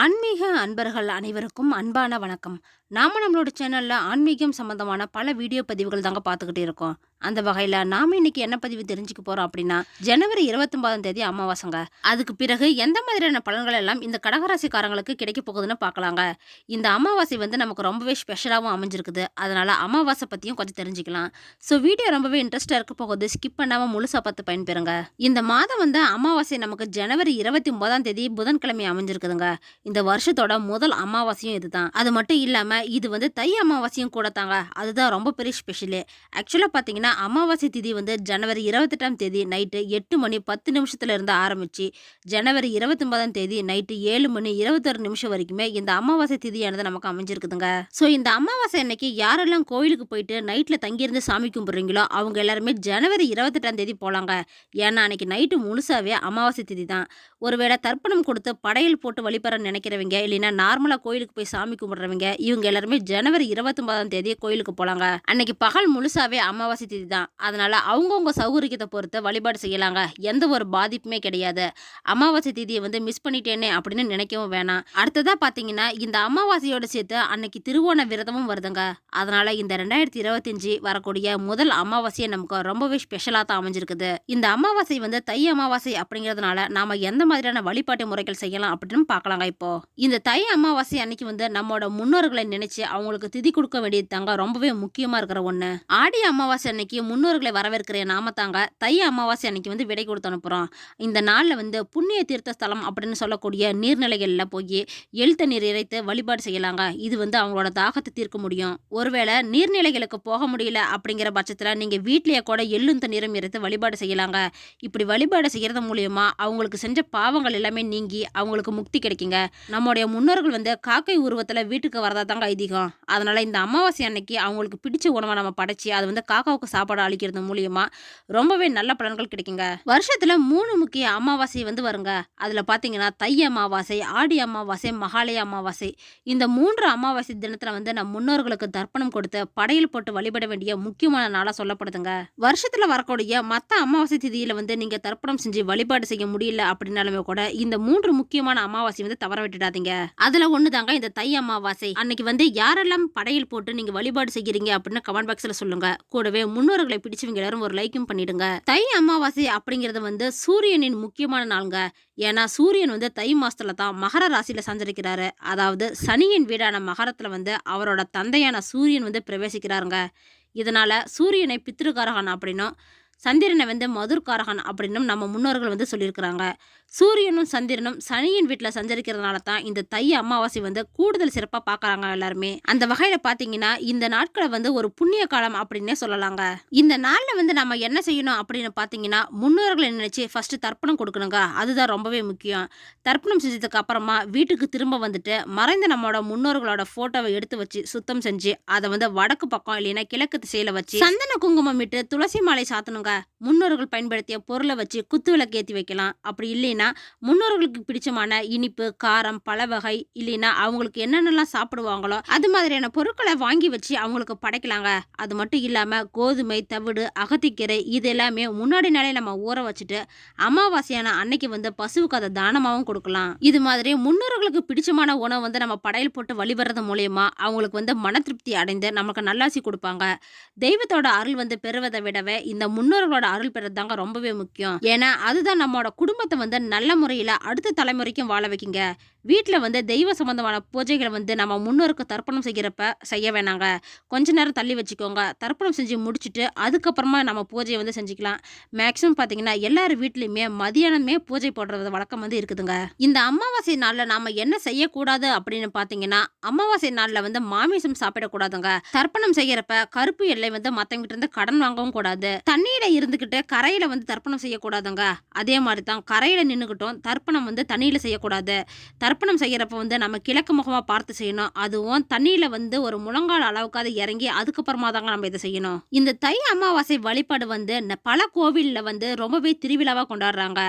ஆன்மீக அன்பர்கள் அனைவருக்கும் அன்பான வணக்கம். நாம நம்மளோட சேனல்ல ஆன்மீகம் சம்பந்தமான பல வீடியோ பதிவுகள் தாங்க பார்த்துக்கிட்டே இருக்கோம். அந்த வகையில நாம இன்னைக்கு என்ன பதிவு தெரிஞ்சுக்க போறோம் அப்படின்னா, ஜனவரி 29ஆம் தேதி அமாவாசைங்க. அதுக்கு பிறகு எந்த மாதிரியான பலன்கள் எல்லாம் இந்த கடகராசிக்காரங்களுக்கு கிடைக்க போகுதுன்னு பார்க்கலாங்க. இந்த அமாவாசை வந்து நமக்கு ரொம்பவே ஸ்பெஷலாவும் அமைஞ்சிருக்குது. அதனால அமாவாசை பத்தியும் கொஞ்சம் தெரிஞ்சுக்கலாம். ஸோ வீடியோ ரொம்பவே இன்ட்ரெஸ்டா இருக்க போகுது. ஸ்கிப் பண்ணாம முழுசா பார்த்து பயன்பெறுங்க. இந்த மாதம் வந்து அமாவாசை நமக்கு ஜனவரி 29ஆம் தேதி புதன்கிழமை அமைஞ்சிருக்குதுங்க. இந்த வருஷத்தோட முதல் அமாவாசையும் இதுதான். அது மட்டும் இல்லாம இது வந்து தை அமாவாசையும் கூட தாங்க. அதுதான் ரொம்ப பெரிய ஸ்பெஷலு. ஆக்சுவலா பாத்தீங்கன்னா அமாவாசை திதி வந்து ஜனவரி 28ஆம் தேதி நைட்டு 8 மணி 10 நிமிஷத்துல இருந்து ஆரம்பிச்சு ஜனவரி 29ஆம் தேதி நைட்டு 7 மணி 21 நிமிஷம் வரைக்குமே இந்த அமாவாசை திதியானது நமக்கு அமைஞ்சிருக்குதுங்க. ஸோ இந்த அமாவாசை அன்னைக்கு யாரெல்லாம் கோயிலுக்கு போயிட்டு நைட்ல தங்கியிருந்து சாமி கும்பிடுறீங்களோ அவங்க எல்லாருமே ஜனவரி 28ஆம் தேதி போலாங்க. ஏன்னா அன்னைக்கு நைட்டு முழுசாவே அமாவாசை திதி தான். ஒருவேளை தர்ப்பணம் கொடுத்து படையல் போட்டு வழிபட நினைக்கிறவங்க இல்லைன்னா நார்மலா கோயிலுக்கு போய் சாமி கும்பிடுறவங்க இவங்க எல்லாருமே ஜனவரி 29ஆம் தேதி கோயிலுக்கு போலாங்க. அன்னைக்கு பகல் முழுசாவே அமாவாசை திதி தான். அதனால அவங்கவுங்க சௌகரியத்தை பொறுத்து வழிபாடு செய்யலாங்க. எந்த ஒரு பாதிப்புமே கிடையாது. அமாவாசை திதியை வந்து மிஸ் பண்ணிட்டேனே அப்படின்னு நினைக்கவும் வேணாம். அடுத்ததா பாத்தீங்கன்னா இந்த அமாவாசையோட சேர்த்து அன்னைக்கு திருவோண விரதமும் வருதுங்க. அதனால இந்த 2025 வரக்கூடிய முதல் அமாவாசையை நமக்கு ரொம்பவே ஸ்பெஷலா தான் அமைஞ்சிருக்குது. இந்த அமாவாசை வந்து தை அமாவாசை அப்படிங்கிறதுனால நாம எந்த மாதிரியான வழிபாட்டு முறைகள் செய்யலாம் அப்படின்னு பார்க்கலாங்க. இப்போ இந்த தை அமாவாசை அன்னைக்கு வந்து நம்மளோட முன்னோர்களை நினைச்சு அவங்களுக்கு திதி கொடுக்க வேண்டியது தாங்க ரொம்பவே முக்கியமா இருக்கிற ஒண்ணு. ஆடி அமாவாசை அன்னைக்கு முன்னோர்களை வரவேற்கிற நாம தாங்க தை அமாவாசை அன்னைக்கு வந்து விடை கொடுத்து அனுப்புறோம். இந்த நாள்ல வந்து புண்ணிய தீர்த்த ஸ்தலம் அப்படின்னு சொல்லக்கூடிய நீர்நிலைகள்ல போய் எள் தண்ணீர் இறைத்து வழிபாடு செய்யலாங்க. இது வந்து அவங்களோட தாகத்தை தீர்க்க முடியும். ஒருவேளை நீர்நிலைகளுக்கு போக முடியல அப்படிங்கிற பட்சத்துல நீங்க வீட்லயே கூட எள்ளும் தண்ணீரும் இறைத்து வழிபாடு செய்யலாங்க. இப்படி வழிபாடு செய்யறது மூலியமா அவங்களுக்கு செஞ்ச பாவங்கள் எல்லாமே நீங்கி அவங்களுக்கு முக்தி கிடைக்குங்க. நம்முடைய முன்னோர்கள் வந்து காக்கை உருவத்துல வீட்டுக்கு வரதா தாங்க ஐதீகம். அதனால இந்த அமாவாசை அன்னைக்கு அவங்களுக்கு பிடிச்ச உணவை நம்ம படைச்சு அது வந்து காக்காவுக்கு சாப்பாடு அளிக்கிறது மூலியமா ரொம்பவே நல்ல பலன்கள் கிடைக்குங்க. வருஷத்துல 3 முக்கிய அமாவாசை வந்து வருங்க. அதுல பாத்தீங்கன்னா தை அமாவாசை, ஆடி அமாவாசை, மகாலய அமாவாசை. இந்த 3 அமாவாசை தினத்துல வந்து நம் முன்னோர்களுக்கு தர்ப்பணம் கொடுத்து படையல் போட்டு வழிபட வேண்டிய முக்கியமான நாளா சொல்லப்படுதுங்க. வருஷத்துல வரக்கூடிய மத்த அமாவாசை திதியில வந்து நீங்க தர்ப்பணம் செஞ்சு வழிபாடு செய்ய முடியல அப்படின்னாலுமே கூட இந்த 3 முக்கியமான அமாவாசை வந்து தவற விட்டுடாதீங்க. அதுல ஒண்ணுதாங்க இந்த தை அமாவாசை. அன்னைக்கு வந்து யாரெல்லாம் படையல் போட்டு நீங்க வழிபாடு செய்கிறீங்க அப்படின்னு கமெண்ட் பாக்ஸ்ல சொல்லுங்க. கூடவே முன்னோர்களை பிடிச்சவங்க எல்லாரும் ஒரு லைக்கும் பண்ணிடுங்க. தை அமாவாசை அப்படிங்கிறது வந்து சூரியனின் முக்கியமான நாளுங்க. ஏன்னா சூரியன் வந்து தை மாசத்துல தான் மகர ராசியில சஞ்சரிக்கிறாரு. அதாவது சனியின் வீடான மகரத்துல வந்து அவரோட தந்தையான சூரியன் வந்து பிரவேசிக்கிறாருங்க. இதனால சூரியனை பித்ருகாரகன் அப்படின்னும் சந்திரனை வந்து மதுர்காரகன் அப்படின்னும் நம்ம முன்னோர்கள் வந்து சொல்லியிருக்கிறாங்க. சூரியனும் சந்திரனும் சனியின் வீட்டில் சஞ்சரிக்கிறதுனால தான் இந்த தை அமாவாசை வந்து கூடுதல் சிறப்பாக பார்க்குறாங்க எல்லாருமே. அந்த வகையில் பார்த்தீங்கன்னா இந்த நாட்களை வந்து ஒரு புண்ணிய காலம் அப்படின்னே சொல்லலாங்க. இந்த நாளில் வந்து நம்ம என்ன செய்யணும் அப்படின்னு பார்த்தீங்கன்னா முன்னோர்களை நினைச்சு ஃபர்ஸ்ட் தர்ப்பணம் கொடுக்கணுங்க. அதுதான் ரொம்பவே முக்கியம். தர்ப்பணம் செஞ்சதுக்கு அப்புறமா வீட்டுக்கு திரும்ப வந்துட்டு மறைந்த நம்மளோட முன்னோர்களோட போட்டோவை எடுத்து வச்சு சுத்தம் செஞ்சு அதை வந்து வடக்கு பக்கம் இல்லைன்னா கிழக்கு திசையில வச்சு சந்தன குங்குமம் இட்டு துளசி மாலை சாத்தணுங்க. முன்னோர்கள் பயன்படுத்திய பொருளை வச்சு குத்து விளக்கு ஏற்றி வைக்கலாம். அப்படி இல்லைன்னா முன்னோர்களுக்கு பிடிச்சமான இனிப்பு, காரம், பல வகை இல்லைன்னா அவங்களுக்கு என்னென்னலாம் சாப்பிடுவாங்களோ அது மாதிரியான பொருட்களை வாங்கி வச்சு அவங்களுக்கு படைக்கலாங்க. அது மட்டும் இல்லாம கோதுமை, தவிடு, அகத்திக்கீரை இது எல்லாமே முன்னாடி நாளே நம்ம ஊற வச்சுட்டு அமாவாசையான அன்னைக்கு வந்து பசுவுக்கு அதை தானமாகவும் கொடுக்கலாம். இது மாதிரி முன்னோர்களுக்கு பிடிச்சமான உணவு வந்து நம்ம படையல் போட்டு வழிபடுறது மூலயமா அவங்களுக்கு வந்து மன திருப்தி அடைந்து நமக்கு நல்லாசி கொடுப்பாங்க. தெய்வத்தோட அருள் வந்து பெறுவதை விடவே இந்த முன்னோர்களோட அருள் பெறது தாங்க ரொம்பவே முக்கியம். ஏன்னா அதுதான் நம்மளோட குடும்பத்தை வந்து நல்ல முறையில அடுத்த தலைமுறைக்கும் வாழ வைக்குங்க. வீட்டில் வந்து தெய்வ சம்பந்தமான பூஜைகளை வந்து நம்ம முன்னோருக்கு தர்ப்பணம் செய்கிறப்ப செய்ய வேணாங்க. கொஞ்ச நேரம் தள்ளி வச்சுக்கோங்க. தர்ப்பணம் செஞ்சு முடிச்சுட்டு அதுக்கப்புறமா நம்ம பூஜையை வந்து செஞ்சுக்கலாம். மேக்ஸிமம் பார்த்தீங்கன்னா எல்லார் வீட்லையுமே மதியானமே பூஜை போடுறது வழக்கம் வந்து இருக்குதுங்க. இந்த அமாவாசை நாளில் நாம என்ன செய்யக்கூடாது அப்படின்னு பார்த்தீங்கன்னா அமாவாசை நாளில் வந்து மாமிசம் சாப்பிடக்கூடாதுங்க. தர்ப்பணம் செய்யறப்ப கருப்பு எல்லை வந்து மற்றவங்கிட்ட இருந்து கடன் வாங்கவும் கூடாது. தண்ணியில இருந்துகிட்டு கரையில வந்து தர்ப்பணம் செய்யக்கூடாதுங்க. அதே மாதிரி தான் கரையில நின்றுகிட்டும் தர்ப்பணம் வந்து தண்ணியில செய்யக்கூடாது. தர்ப்பணம் செய்யறப்ப வந்து நம்ம கிழக்கு முகமா பார்த்து செய்யணும். அதுவும் தண்ணியில வந்து ஒரு முழங்கால் அளவுக்காவது இறங்கி அதுக்கப்புறமா தாங்க நம்ம இதை செய்யணும். இந்த தை அமாவாசை வழிபாடு வந்து பல கோவில்ல வந்து ரொம்பவே திருவிழாவா கொண்டாடுறாங்க.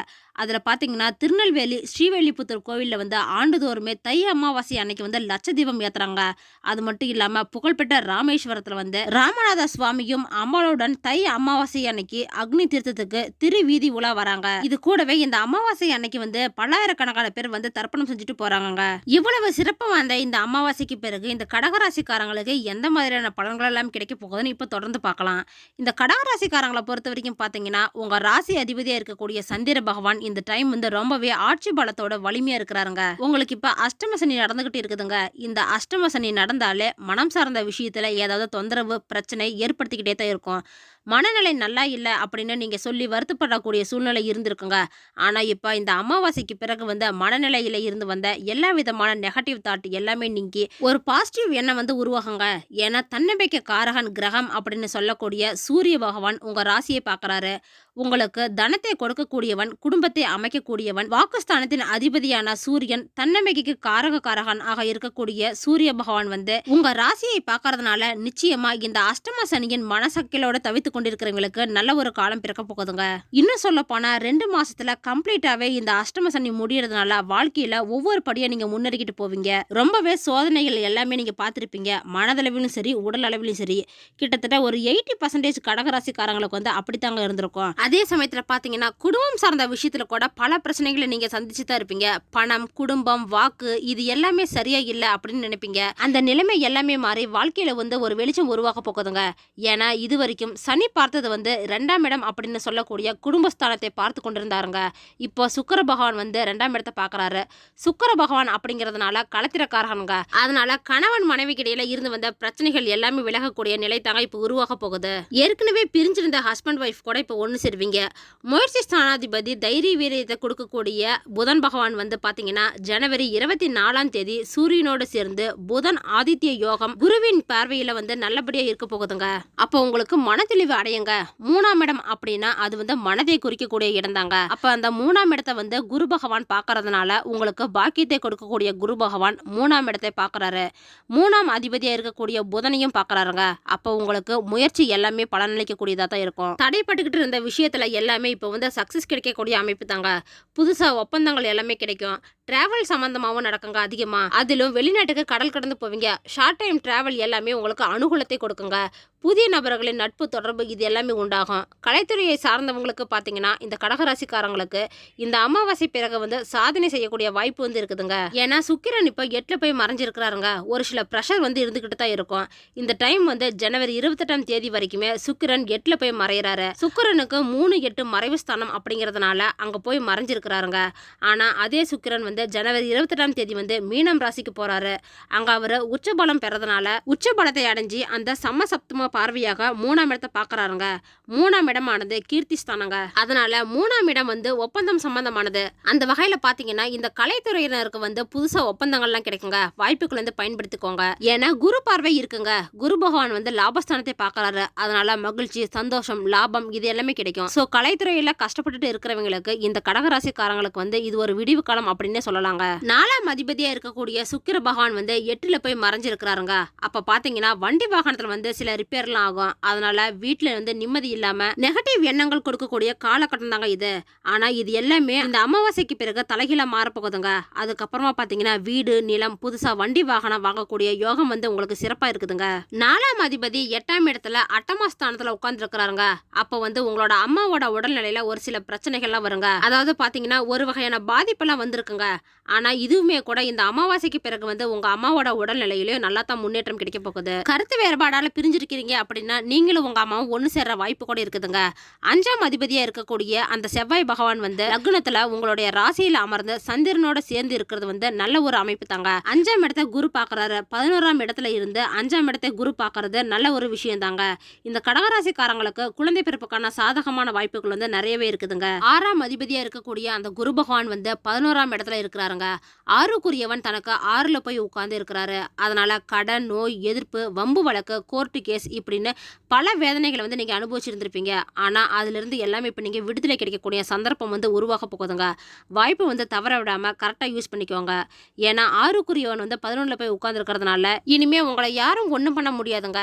அதுல பாத்தீங்கன்னா திருநெல்வேலி ஸ்ரீவெல்லிபுத்தூர் கோவில்ல வந்து ஆண்டுதோறுமே தை அமாவாசை அன்னைக்கு வந்து லட்ச தீபம் ஏத்துறாங்க. அது மட்டும் இல்லாம புகழ்பெற்ற ராமேஸ்வரத்துல வந்து ராமநாத சுவாமியும் அம்மாளுடன் தை அமாவாசை அன்னைக்கு அக்னி தீர்த்தத்துக்கு திருவீதி உலா வராங்க. இது கூடவே இந்த அமாவாசை அன்னைக்கு வந்து பல்லாயிரக்கணக்கான பேர் வந்து தர்ப்பணம் செஞ்சுட்டு கூட்டிட்டு போறாங்கங்க. இவ்வளவு சிறப்பு வாய்ந்த இந்த அமாவாசைக்கு பிறகு இந்த கடகராசிக்காரங்களுக்கு எந்த மாதிரியான பலன்கள் எல்லாம் கிடைக்க போகுதுன்னு இப்ப தொடர்ந்து பார்க்கலாம். இந்த கடகராசிக்காரங்களை பொறுத்த வரைக்கும் பாத்தீங்கன்னா, உங்க ராசி அதிபதியா இருக்கக்கூடிய சந்திர பகவான் இந்த டைம் வந்து ரொம்பவே ஆட்சி பலத்தோட வலிமையா இருக்கிறாருங்க. உங்களுக்கு இப்ப அஷ்டம சனி நடந்துகிட்டு இருக்குதுங்க. இந்த அஷ்டம சனி நடந்தாலே மனம் சார்ந்த விஷயத்துல ஏதாவது தொந்தரவு பிரச்சனை ஏற்படுத்திக்கிட்டே தான் இருக்கும். மனநிலை நல்லா இல்லை அப்படின்னு நீங்க சொல்லி வருத்தப்படக்கூடிய சூழ்நிலை இருந்திருக்குங்க. ஆனா இப்ப இந்த அமாவாசைக்கு பிறகு வந்து மனநிலையில இருந்து வந்த எல்லா விதமான நெகட்டிவ் தாட் எல்லாமே நீங்கி ஒரு பாசிட்டிவ் எண்ணம் வந்து உருவாகுங்க. ஏன்னா தன்னம்பிக்கை காரகன் கிரகம் அப்படின்னு சொல்லக்கூடிய சூரிய பகவான் உங்க ராசியை பார்க்கறாரு. உங்களுக்கு தனத்தை கொடுக்கக்கூடியவன், குடும்பத்தை அமைக்கக்கூடியவன், வாக்குஸ்தானத்தின் அதிபதியான சூரியன், தன்னம்பிக்கைக்கு காரகன் ஆக இருக்கக்கூடிய சூரிய பகவான் வந்து உங்க ராசியை பார்க்கறதுனால நிச்சயமா இந்த அஷ்டம சனியின் மனசக்கிலோட தவித்து கொண்டிருக்கிறவங்களுக்கு நல்ல ஒரு காலம் பிறக்க போகுதுங்க. இன்னும் சொல்ல போனா 2 மாசத்துல கம்ப்ளீட்டாவே இந்த அஷ்டம சனி முடியறதுனால வாழ்க்கையில ஒவ்வொரு படியா நீங்க முன்னேறிக்கிட்டு போவீங்க. ரொம்பவே சோதனைகள் எல்லாமே நீங்க பார்த்திருப்பீங்க. மனதளவிலும் சரி உடல் அளவிலும் சரி கிட்டத்தட்ட ஒரு 80% கடகராசிக்காரங்களுக்கு வந்து அப்படித்தாங்க இருந்திருக்கும். அதே சமயத்துல பாத்தீங்கன்னா குடும்பம் சார்ந்த விஷயத்துல கூட பல பிரச்சனைகளை நீங்க சந்திச்சு தான் இருப்பீங்க. பணம், குடும்பம், வாக்கு இது எல்லாமே சரியா இல்ல அப்படின்னு நினைப்பீங்க. அந்த நிலைமை எல்லாமே மாறி வாழ்க்கையில வந்து ஒரு வெளிச்சம் உருவாக போகுதுங்க. ஏன்னா இது வரைக்கும் சனி பார்த்தது வந்து 2ஆம் இடம் அப்படின்னு சொல்லக்கூடிய குடும்பஸ்தானத்தை பார்த்து கொண்டிருந்தாருங்க. இப்போ சுக்கிர பகவான் வந்து 2ஆம் இடத்தை பார்க்கறாரு. சுக்கிர பகவான் அப்படிங்கிறதுனால களத்திரக்காரகனுங்க. அதனால கணவன் மனைவிக்கு இடையில இருந்து வந்த பிரச்சனைகள் எல்லாமே விலகக்கூடிய நிலை தாங்க இப்போ உருவாக போகுது. ஏற்கனவே பிரிஞ்சிருந்த ஹஸ்பண்ட் ஒய்ஃப் கூட இப்போ ஒன்று சேருவீங்க. முயற்சி ஸ்தானாதிபதி தைரிய வீரியத்தை கொடுக்கக்கூடிய புதன் பகவான் வந்து பாத்தீங்கன்னா ஜனவரி 24ஆம் தேதி சூரியனோடு சேர்ந்து புதன் ஆதித்ய யோகம் குருவின் பார்வையில வந்து நல்லபடியா இருக்க போகுதுங்க. அப்போ உங்களுக்கு மனத்தெளிவு அடையுங்க. 3ஆம் இடம் அப்படின்னா அது வந்து மனதை குறிக்கக்கூடிய இடம் தாங்க. அப்ப அந்த 3ஆம் இடத்தை வந்து குரு பகவான் பார்க்கறதுனால உங்களுக்கு பாக்கியத்தை கொடுக்கக்கூடிய குரு பகவான் 3ஆம் இடத்தை பார்க்கறாரு. 3ஆம் அதிபதியா இருக்கக்கூடிய புதனையும் பார்க்கறாருங்க. அப்போ உங்களுக்கு முயற்சி எல்லாமே பலனளிக்கக்கூடியதா தான் இருக்கும். தடைப்பட்டுக்கிட்டு இருந்த விஷயத்துல எல்லாமே இப்போ வந்து சக்சஸ் கிடைக்கக்கூடிய அமைப்பு தாங்க. புதுசா ஒப்பந்தங்கள் எல்லாமே கிடைக்கும். டிராவல் சம்பந்தமாகவும் நடக்குங்க அதிகமா. அதிலும் வெளிநாட்டுக்கு கடல் கடந்து போவீங்க. ஷார்ட் டைம் டிராவல் எல்லாமே உங்களுக்கு அனுகூலத்தை கொடுக்குங்க. புதிய நபர்களின் நட்பு தொடர்பு இது எல்லாமே உண்டாகும். கலைத்துறையை சார்ந்தவங்களுக்கு பார்த்தீங்கன்னா இந்த கடகராசிக்காரங்களுக்கு இந்த அமாவாசை பிறகு வந்து சாதனை செய்யக்கூடிய வாய்ப்பு வந்து இருக்குதுங்க. ஏன்னா சுக்கிரன் இப்போ 8ல் போய் மறைஞ்சிருக்கிறாருங்க. ஒரு சில ப்ரெஷர் வந்து இருந்துகிட்டு தான் இருக்கும். இந்த டைம் வந்து ஜனவரி 28ஆம் தேதி வரைக்குமே சுக்கிரன் 8ல் போய் மறைகிறாரு. சுக்கிரனுக்கு 3-8 மறைவு ஸ்தானம் அப்படிங்கிறதுனால அங்க போய் மறைஞ்சிருக்கிறாருங்க. ஆனா அதே சுக்கிரன் வந்து ஜனவரி 28ஆம் தேதி வந்து மீனம் ராசிக்கு போறாரு. அங்க அவரு உச்சபலம் பெறதுனால உச்சபலத்தை அடைஞ்சி அந்த சமசப்தம பார்வையாக 3ஆம் இடத்தை பார்க்கறாருங்க. 3ஆம் இடமானது கீர்த்தி ஸ்தானங்க. அதனால 3ஆம் இடம் வந்து ஒப்பந்தம் சம்பந்தமானது. அந்த வகையில பாத்தீங்கன்னா இந்த கலைத்துறையினருக்கு வந்து புதுசா ஒப்பந்தங்கள்லாம் கிடைக்குங்க. வாய்ப்புகள் வந்து பயன்படுத்திக்கோங்க. ஏன்னா குரு பார்வை இருக்குங்க. குரு பகவான் வந்து லாபஸ்தானத்தை பார்க்கறாரு. அதனால மகிழ்ச்சி, சந்தோஷம், லாபம் இது எல்லாமே கிடைக்கும். சோ கலைத்துறையில கஷ்டப்பட்டுட்டு இருக்கிறவங்களுக்கு இந்த கடகராசிக்காரங்களுக்கு வந்து இது ஒரு விடிவு காலம் அப்படின்னு சொல்லலாங்க. 4ஆம் அதிபதியா இருக்கக்கூடிய சுக்கிர பகவான் வந்து 8ல் போய் மறைஞ்சிருக்கிறாருங்க. அப்ப பாத்தீங்கன்னா வண்டி வாகனத்துல வந்து சில ரிப்பேர்லாம் ஆகும். அதனால வீட்டுல வந்து நிம்மதி இல்லாம நெகட்டிவ் எண்ணங்கள் கொடுக்கக்கூடிய காலகட்டம் தாங்க இது. ஆனா இது எல்லாமே இந்த அமாவாசைக்கு பிறகு தலைகீழா மாறப்போகுதுங்க. அதுக்கப்புறமா பாத்தீங்கன்னா வீடு, நிலம், புதுசா வண்டி வாகனம் வாங்கக்கூடிய யோகம் வந்து உங்களுக்கு சிறப்பா இருக்குதுங்க. 4ஆம் அதிபதி 8ஆம் இடத்துல அட்டமா ஸ்தானத்துல உட்கார்ந்து இருக்கிறாருங்க. அப்ப வந்து உங்களோட அம்மாவோட உடல்நிலையில ஒரு சில பிரச்சனைகள்லாம் வருங்க. அதாவது பாத்தீங்கன்னா ஒரு வகையான பாதிப்பெல்லாம் வந்திருக்குங்க. ஆனா இதுவுமே கூட இந்த அமாவாசைக்கு பிறகு வந்து உங்க அம்மாவோட உடல்நிலையிலயும் நல்லா தான் முன்னேற்றம் கிடைக்க போகுது. கருத்து வேறுபாடால பிரிஞ்சிருக்கிறீங்க அப்படின்னா நீங்களும் உங்க அம்மாவும் ஒண்ணு சேர்ற வாய்ப்பு கூட இருக்குதுங்க. 5ஆம் அதிபதியா இருக்கக்கூடிய அந்த செவ்வாய் பகவான் வந்து லக்னத்துல உங்களுடைய ராசியில அமர்ந்து சந்திரனோட சேர்ந்து இருக்கிறது வந்து நல்ல ஒரு அமைப்பு தாங்க. 5ஆம் இடத்தை குரு பாக்குறாரு. 11ஆம் இடத்துல இருந்து 5ஆம் இடத்தை குரு பாக்குறது நல்ல ஒரு விஷயம் தாங்க. இந்த கடகராசிக்காரங்களுக்கு குழந்தை பிறப்புக்கான சாதகமான வாய்ப்புகள் வந்து நிறையவே இருக்குதுங்க. 6ஆம் அதிபதியா இருக்கக்கூடிய அந்த குரு பகவான் வந்து 11ஆம் இடத்துல இருக்கிறாருங்க. 6க்குரியவன் தனக்கு 6ல போய் உட்கார்ந்து இருக்கிறாரு. அதனால கடன், நோய், எதிர்ப்பு, வம்பு வழக்கு, கோர்ட்டு கேஸ் இப்படின்னு பல வேதனைகளை வந்து நீங்க அனுபவிச்சிருந்திருப்பீங்க. ஆனா அதுல இருந்து எல்லாமே இப்ப நீங்க விடுதலை கிடைக்கக்கூடிய சந்தர்ப்பம் வந்து உருவாக போகுதுங்க. வாய்ப்பு வந்து தவற விடாம கரெக்டா யூஸ் பண்ணிக்கோங்க. ஏன்னா 6க்குரியவன் வந்து 11ல போய் உட்கார்ந்து இருக்கிறதுனால இனிமே உங்களை யாரும் ஒண்ணும் பண்ண முடியாதுங்க.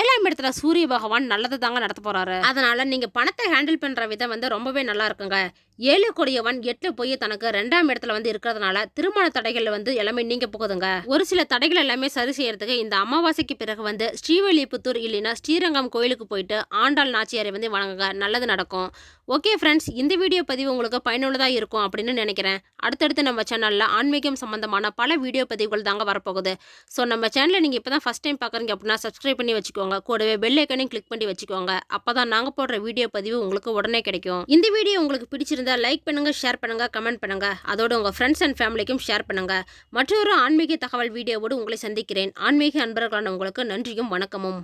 7ஆம் இடத்துல சூரிய பகவான் நல்லது தாங்க நடத்த போறாரு. அதனால நீங்க பணத்தை ஹேண்டில் பண்ற விதம் வந்து ரொம்பவே நல்லா இருக்குங்க. 7க்குரியவன் 8 போய் தனக்கு 2ஆம் இடத்துல வந்து இருக்கிறதுனால திருமண தடைகள் வந்து எல்லாமே நீங்க போகுதுங்க. ஒரு சில தடைகள் எல்லாமே சரி செய்யறதுக்கு இந்த அமாவாசைக்கு பிறகு வந்து ஸ்ரீவில்லிபுத்தூர் இல்லைன்னா ஸ்ரீரங்கம் கோயிலுக்கு போயிட்டு ஆண்டாள் நாச்சியாரை வந்து வணங்குங்க, நல்லது நடக்கும். ஓகே ஃப்ரெண்ட்ஸ், இந்த வீடியோ பதிவு உங்களுக்கு பயனுள்ளதாக இருக்கும் அப்படின்னு நினைக்கிறேன். அடுத்தடுத்து நம்ம சேனலில் ஆன்மீகம் சம்மந்தமான பல வீடியோ பதிவுகள் தாங்க வரப்போகுது. ஸோ நம்ம சேனலை நீங்கள் இப்போ தான் ஃபஸ்ட் டைம் பார்க்குறீங்க அப்படின்னா சப்ஸ்கிரைப் பண்ணி வச்சுக்கோங்க. கூடவே பெல் ஐக்கனையும் கிளிக் பண்ணி வச்சுக்கோங்க. அப்போ தான் நாங்கள் போடுற வீடியோ பதிவு உங்களுக்கு உடனே கிடைக்கும். இந்த வீடியோ உங்களுக்கு பிடிச்சிருந்தா லைக் பண்ணுங்கள், ஷேர் பண்ணுங்கள், கமெண்ட் பண்ணுங்கள். அதோட உங்கள் ஃப்ரெண்ட்ஸ் அண்ட் ஃபேமிலிக்கும் ஷேர் பண்ணுங்கள். மற்றொரு ஆன்மீக தகவல் வீடியோவோடு உங்களை சந்திக்கிறேன். ஆன்மீக அன்பர்களான உங்களுக்கு நன்றியும் வணக்கமும்.